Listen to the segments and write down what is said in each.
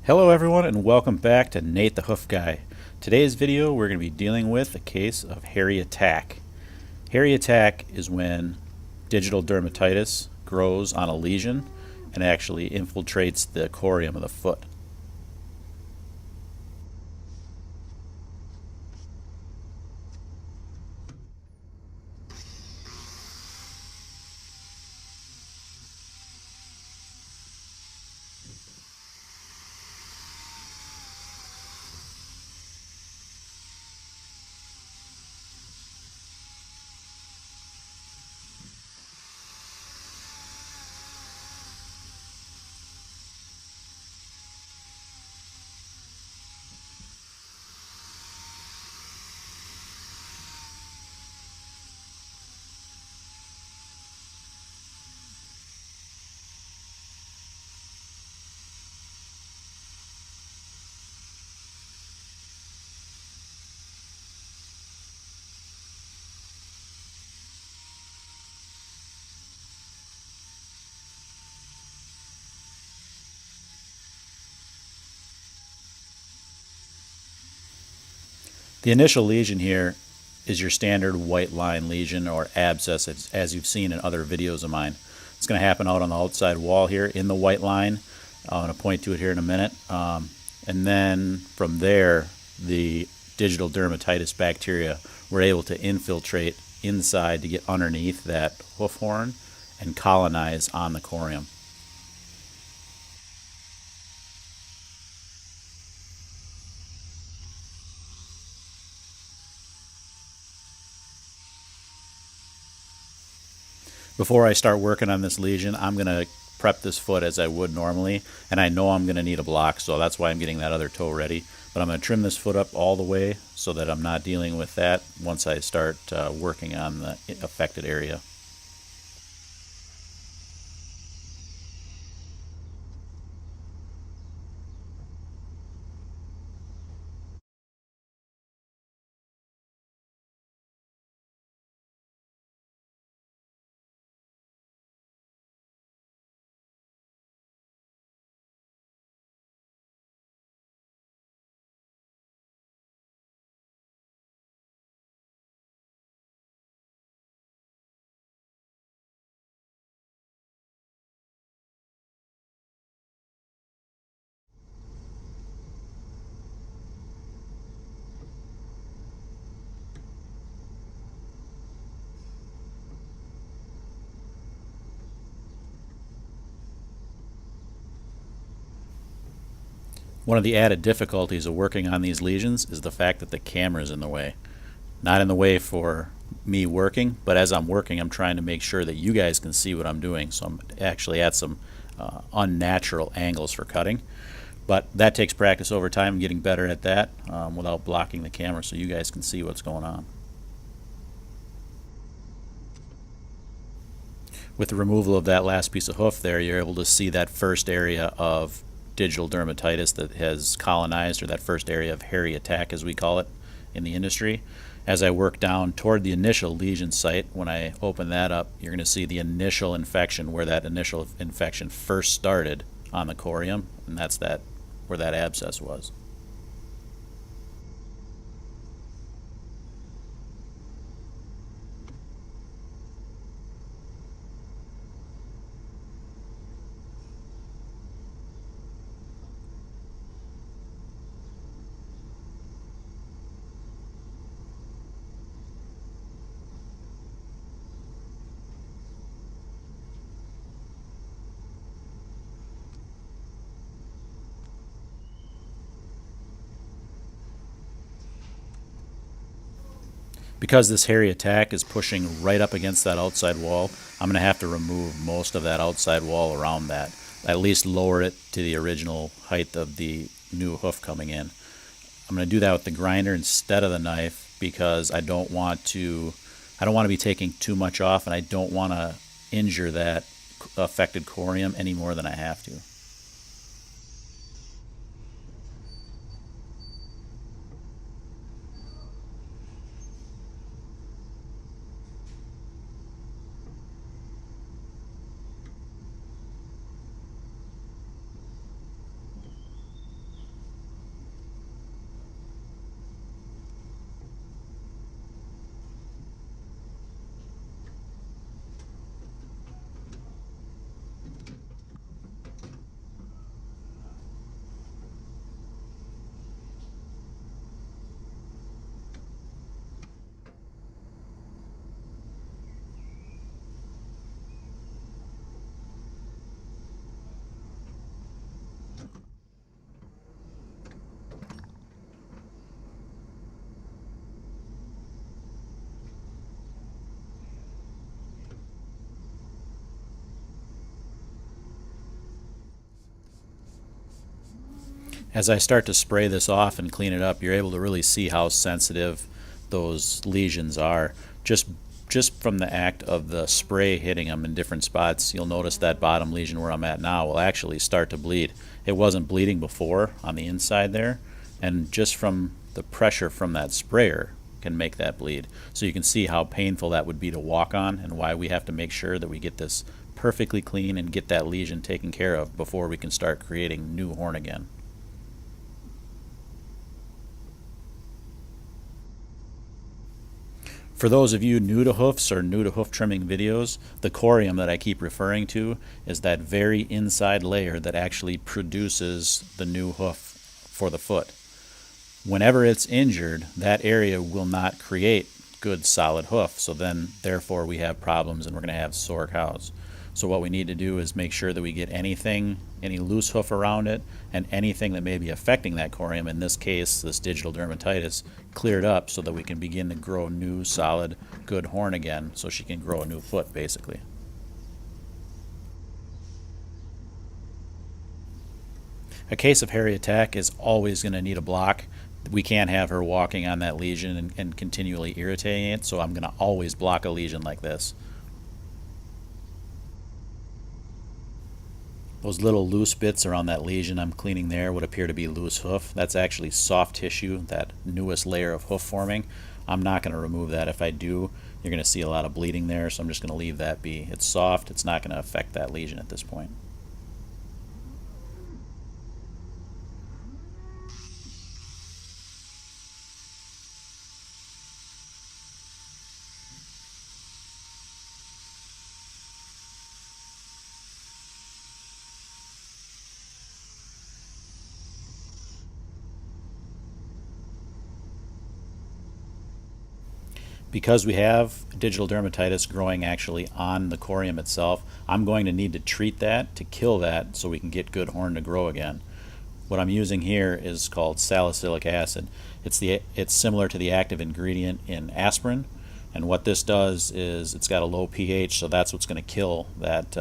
Hello everyone and welcome back to Nate the Hoof Guy. Today's video we're going to be dealing with a case of hairy attack. Hairy attack is when digital dermatitis grows on a lesion and actually infiltrates the corium of the foot. The initial lesion here is your standard white line lesion or abscess as you've seen in other videos of mine. It's going to happen out on the outside wall here in the white line. I'm going to point to it here in a minute. And then from there, the digital dermatitis bacteria were able to infiltrate inside to get underneath that hoof horn and colonize on the corium. Before I start working on this lesion, I'm going to prep this foot as I would normally, and I know I'm going to need a block, so that's why I'm getting that other toe ready. But I'm going to trim this foot up all the way so that I'm not dealing with that once I start working on the affected area. One of the added difficulties of working on these lesions is the fact that the camera is in the way. Not in the way for me working, but as I'm working, I'm trying to make sure that you guys can see what I'm doing. So I'm actually at some unnatural angles for cutting. But that takes practice over time. I'm getting better at that without blocking the camera so you guys can see what's going on. With the removal of that last piece of hoof there, you're able to see that first area of digital dermatitis that has colonized, or that first area of hairy attack as we call it in the industry. As I work down toward the initial lesion site, when I open that up, you're going to see the initial infection where that initial infection first started on the corium, and that's where that abscess was. Because this hairy attack is pushing right up against that outside wall, I'm going to have to remove most of that outside wall around that. At least lower it to the original height of the new hoof coming in. I'm going to do that with the grinder instead of the knife because I don't want to be taking too much off, and I don't want to injure that affected corium any more than I have to. As I start to spray this off and clean it up, you're able to really see how sensitive those lesions are. Just from the act of the spray hitting them in different spots, you'll notice that bottom lesion where I'm at now will actually start to bleed. It wasn't bleeding before on the inside there, and just from the pressure from that sprayer can make that bleed. So you can see how painful that would be to walk on, and why we have to make sure that we get this perfectly clean and get that lesion taken care of before we can start creating new horn again. For those of you new to hoofs or new to hoof trimming videos, the corium that I keep referring to is that very inside layer that actually produces the new hoof for the foot. Whenever it's injured, that area will not create good solid hoof, so then therefore we have problems and we're going to have sore cows. So what we need to do is make sure that we get any loose hoof around it, and anything that may be affecting that corium, in this case this digital dermatitis, cleared up so that we can begin to grow new solid good horn again, so she can grow a new foot basically. A case of hairy attack is always going to need a block. We can't have her walking on that lesion and continually irritating it, so I'm going to always block a lesion like this. Those little loose bits around that lesion I'm cleaning there would appear to be loose hoof. That's actually soft tissue, that newest layer of hoof forming. I'm not going to remove that. If I do, you're going to see a lot of bleeding there, so I'm just going to leave that be. It's soft. It's not going to affect that lesion at this point. Because we have digital dermatitis growing actually on the corium itself, I'm going to need to treat that to kill that so we can get good horn to grow again. What I'm using here is called salicylic acid. It's similar to the active ingredient in aspirin, and what this does is it's got a low pH, so that's what's going to kill that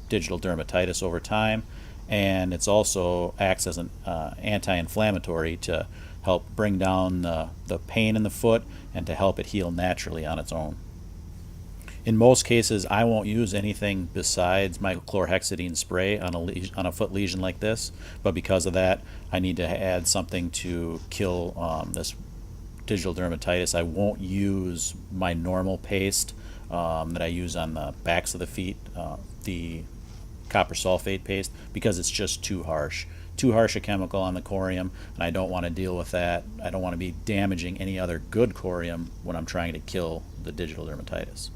digital dermatitis over time, and it's also acts as an anti-inflammatory to help bring down the pain in the foot and to help it heal naturally on its own. In most cases, I won't use anything besides my chlorhexidine spray on a foot lesion like this, but because of that, I need to add something to kill this digital dermatitis. I won't use my normal paste that I use on the backs of the feet, the copper sulfate paste, because it's just too harsh a chemical on the corium, and I don't want to deal with that. I don't want to be damaging any other good corium when I'm trying to kill the digital dermatitis.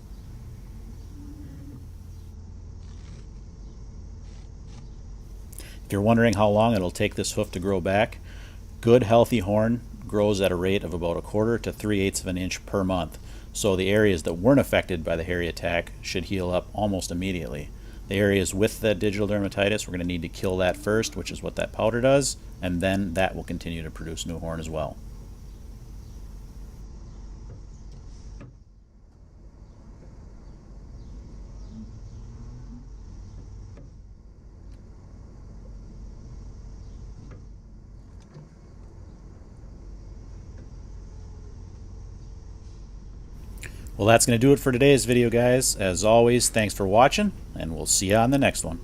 If you're wondering how long it'll take this hoof to grow back, good healthy horn grows at a rate of about 1/4 to 3/8 of an inch per month. So the areas that weren't affected by the hairy attack should heal up almost immediately. The areas with the digital dermatitis, we're going to need to kill that first, which is what that powder does, and then that will continue to produce new horn as well. Well, that's going to do it for today's video, guys. As always, thanks for watching, and we'll see you on the next one.